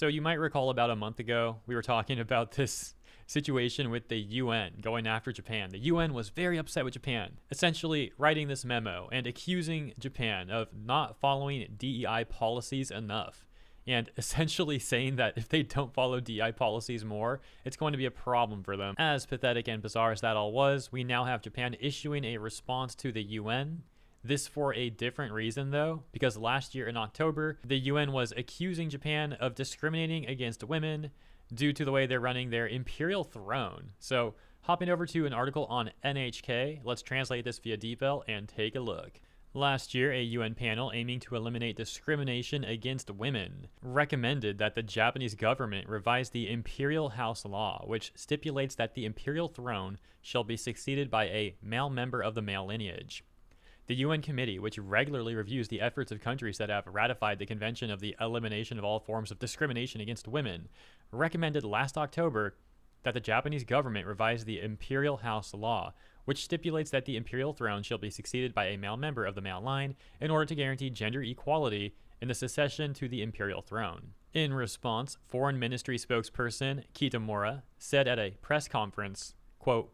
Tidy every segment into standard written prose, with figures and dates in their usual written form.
So you might recall about a month ago, we were talking about this situation with the UN going after Japan. The UN was very upset with Japan, essentially writing this memo and accusing Japan of not following DEI policies enough. And essentially saying that if they don't follow DEI policies more, it's going to be a problem for them. As pathetic and bizarre as that all was, we now have Japan issuing a response to the UN. This for a different reason though, because last year in October, the UN was accusing Japan of discriminating against women due to the way they're running their imperial throne. So hopping over to an article on NHK, let's translate this via DeepL and take a look. Last year, a UN panel aiming to eliminate discrimination against women recommended that the Japanese government revise the Imperial House Law, which stipulates that the imperial throne shall be succeeded by a male member of the male lineage. The UN Committee, which regularly reviews the efforts of countries that have ratified the Convention of the Elimination of All Forms of Discrimination Against Women, recommended last October that the Japanese government revise the Imperial House Law, which stipulates that the imperial throne shall be succeeded by a male member of the male line in order to guarantee gender equality in the succession to the imperial throne. In response, Foreign Ministry spokesperson Kitamura said at a press conference, quote,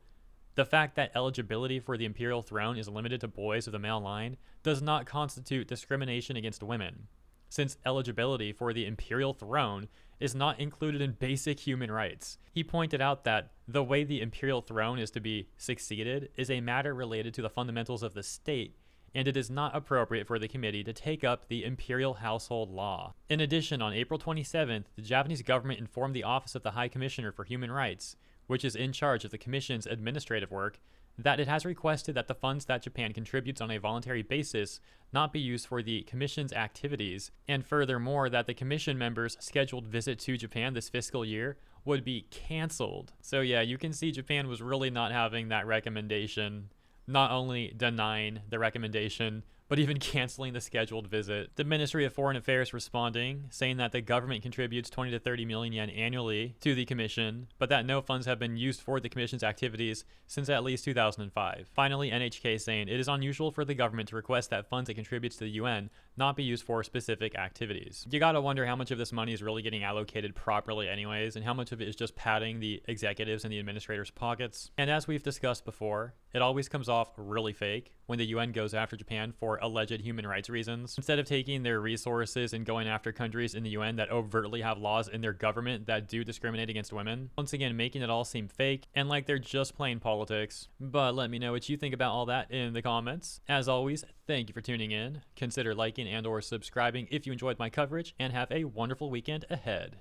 "The fact that eligibility for the imperial throne is limited to boys of the male line does not constitute discrimination against women, since eligibility for the imperial throne is not included in basic human rights." He pointed out that the way the imperial throne is to be succeeded is a matter related to the fundamentals of the state, and it is not appropriate for the committee to take up the imperial household law. In addition, on April 27th, the Japanese government informed the Office of the High Commissioner for Human Rights, which is in charge of the Commission's administrative work, that it has requested that the funds that Japan contributes on a voluntary basis not be used for the Commission's activities, and furthermore that the Commission members' scheduled visit to Japan this fiscal year would be canceled. So yeah, you can see Japan was really not having that recommendation, not only denying the recommendation, but even canceling the scheduled visit. The Ministry of Foreign Affairs responding, saying that the government contributes 20 to 30 million yen annually to the commission, but that no funds have been used for the commission's activities since at least 2005. Finally, NHK saying it is unusual for the government to request that funds it contributes to the UN not be used for specific activities. You gotta wonder how much of this money is really getting allocated properly anyways, and how much of it is just padding the executives and the administrators' pockets. And as we've discussed before, it always comes off really fake when the UN goes after Japan for alleged human rights reasons. Instead of taking their resources and going after countries in the UN that overtly have laws in their government that do discriminate against women, once again making it all seem fake and like they're just playing politics. But let me know what you think about all that in the comments. As always, thank you for tuning in. Consider liking and or subscribing if you enjoyed my coverage, and have a wonderful weekend ahead.